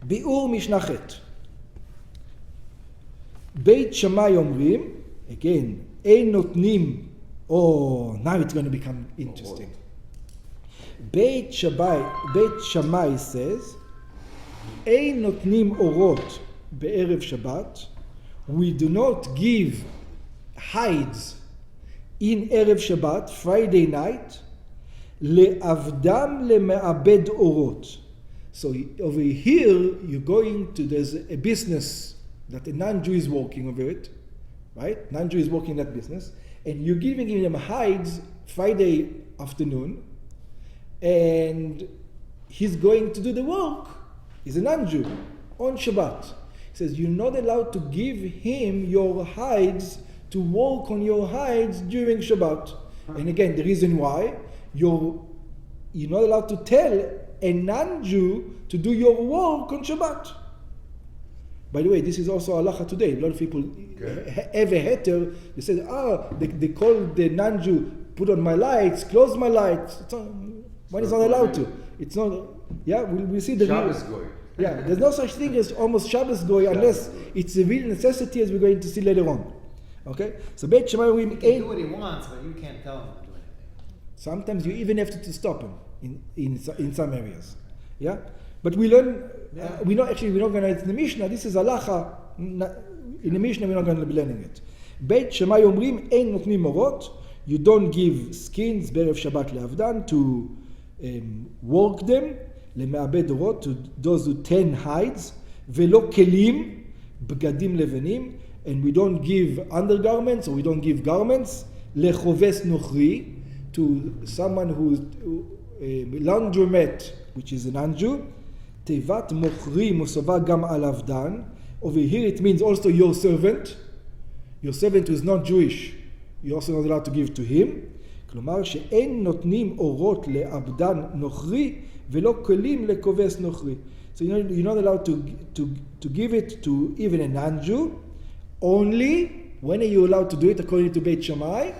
ביאור משנה ח' בית שמאי אומרים, again, אין נותנים, now it's going to become interesting. בית שמאי says, אין נותנים אורות בערב שבת, we do not give hides in ערב שבת, Friday night, לעבדם למעבד אורות. So over here, there's a business that a non-Jew is working over it, right? Non-Jew is working that business, and you're giving him hides Friday afternoon, and he's going to do the work. He's a non-Jew on Shabbat. He says, you're not allowed to give him your hides to work on your hides during Shabbat. And again, the reason why, you're not allowed to tell a non-Jew to do your work on Shabbat. By the way, this is also halacha today. A lot of people have a hater. They say, they call the non-Jew, put on my lights, close my lights. One is not allowed to. It's not, we see the Shabbos goy. There's no such thing as almost Shabbos goy unless it's a real necessity, as we're going to see later on. Okay? So Beit Shammai he can do what he wants, but you can't tell him to do anything. Sometimes you even have to stop him in some areas. Yeah? But we learn, we're not going to learn it in the Mishnah. This is halacha. In the Mishnah, we're not going to be learning it. Beit Shammai אומרים, אין נותנים אורות. You don't give skins בערב שבת לעבדן to work them, למעבד אורות, to those who tan hides, ולא כלים, בגדים לבנים, and we don't give undergarments, or we don't give garments, לחובס נוכרי, to someone who's laundromat, which is a non-Jew, תיבת מוכרי מוסבה גם על עבדן. Over here it means also your servant who is not Jewish, you're also not allowed to give to him. כלומר שאין נותנים אורות לעבדן נוכרי ולא כלים לכובס נוכרי. So you're not allowed to give it to even a non-Jew. Only when are you allowed to do it according to Beit Shammai?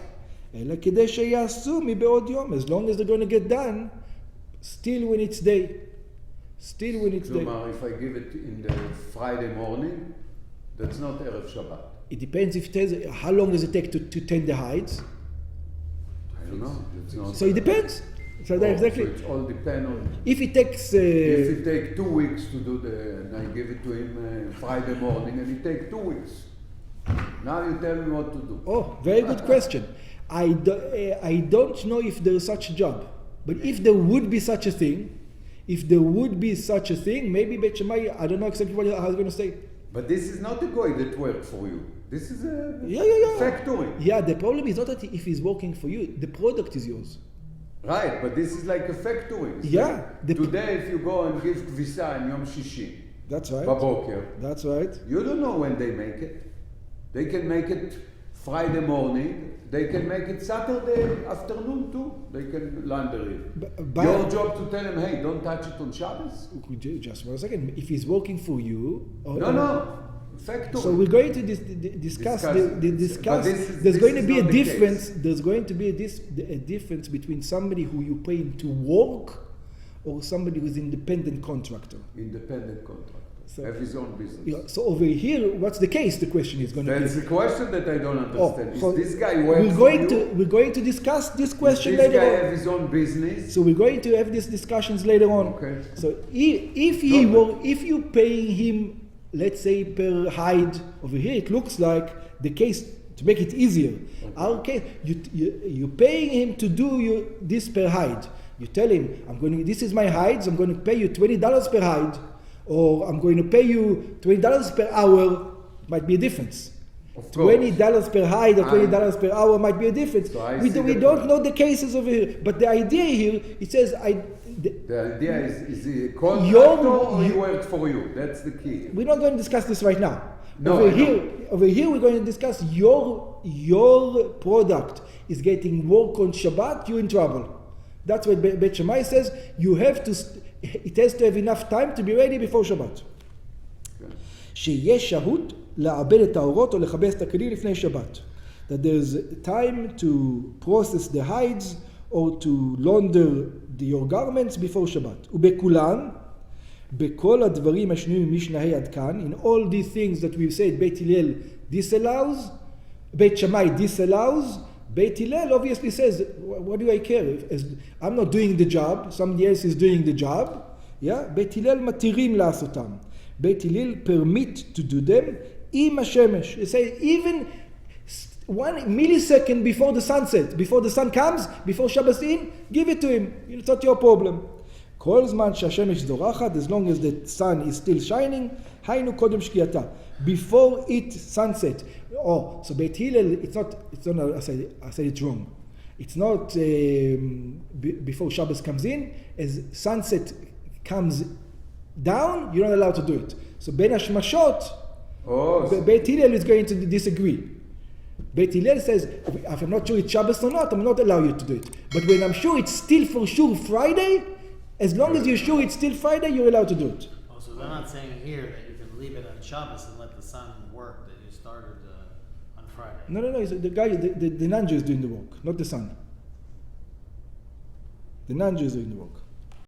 אלא כדי שיעשו מבעוד יום, as long as they're going to get done still when it's day. כלומר, if I give it in the Friday morning, that's not Erev Shabbat. It depends how long does it take to tend the hides. I don't know. So it depends. So exactly. So it all depends on. If it takes. If it takes 2 weeks to do and I give it to him Friday morning, and it takes 2 weeks. Now you tell me what to do. Oh, very good question. I don't know if there's such a job, but if there would be such a thing, maybe Beit Shammai, I don't know exactly what I was going to say. But this is not a guy that works for you. This is a factory. Yeah, the problem is not that if he's working for you, the product is yours. Right, but this is like a factory. Today, if you go and give kvisa in Yom Shishi, that's right. Baboker. That's right. You don't know when they make it. They can make it Friday morning. They can make it Saturday afternoon too. They can launder it. Your job to tell him, hey, don't touch it on Shabbos. Just 1 second. If he's working for you, no. Factory. So we're going to discuss. There's going to be a difference. There's going to be a difference between somebody who you pay him to work, or somebody who's independent contractor. So, have his own business. Yeah, so over here, what's the case? The question is going to be. That's the question that I don't understand. So is this guy working for you? We're going to discuss this question later on. Does this guy have his own business? So we're going to have these discussions later on. Okay. So if you paying him, let's say per hide, over here it looks like the case, to make it easier. Okay, you're paying him to do this per hide. You tell him, this is my hides, I'm going to pay you $20 per hide. Or I'm going to pay you $20 per hour, might be a difference. $20 per hide or $20 per hour might be a difference. So we don't know the cases over here. But the idea here, it says... the idea is he a contractor or he works for you? That's the key. We're not going to discuss this right now. No, over here we're going to discuss your product is getting work on Shabbat, you're in trouble. That's what Beit Shammai says. It has to have enough time to be ready before Shabbat. שיש שהות לעבד את האורות או לכבס את הכלים לפני שבת. That there's time to process the hides or to launder your garments before Shabbat. ובכולן, בכל הדברים השנויים ממשנה ה' עד כאן, in all these things that we've said, בית הלל disallows, בית שמאי disallows, Beit Hillel obviously says, what do I care? I'm not doing the job, somebody else is doing the job. Yeah? Beit Hillel matirim לעשותם. Beit Hillel permit to do them עם השמש. They say even 1 millisecond before the sunset, before the sun comes, before Shabbos in, give it to him. It's not your problem. כל זמן שהשמש זורחת, as long as the sun is still shining, היינו קודם שקיעתה. Before it sunset. Oh, so Beit Hillel, it's not I said it wrong. It's not before Shabbos comes in, as sunset comes down, you're not allowed to do it. So Ben Hashmashot, Beit Hillel is going to disagree. Beit Hillel says, if I'm not sure it's Shabbos or not, I'm not allowed you to do it. But when I'm sure it's still for sure Friday, as long as you're sure it's still Friday, you're allowed to do it. Oh, so they're not saying here that you can leave it on Shabbos and let the sun work that you started on Friday. No. The guy, the non-Jew is doing the work, not the sun. The non-Jew is doing the work.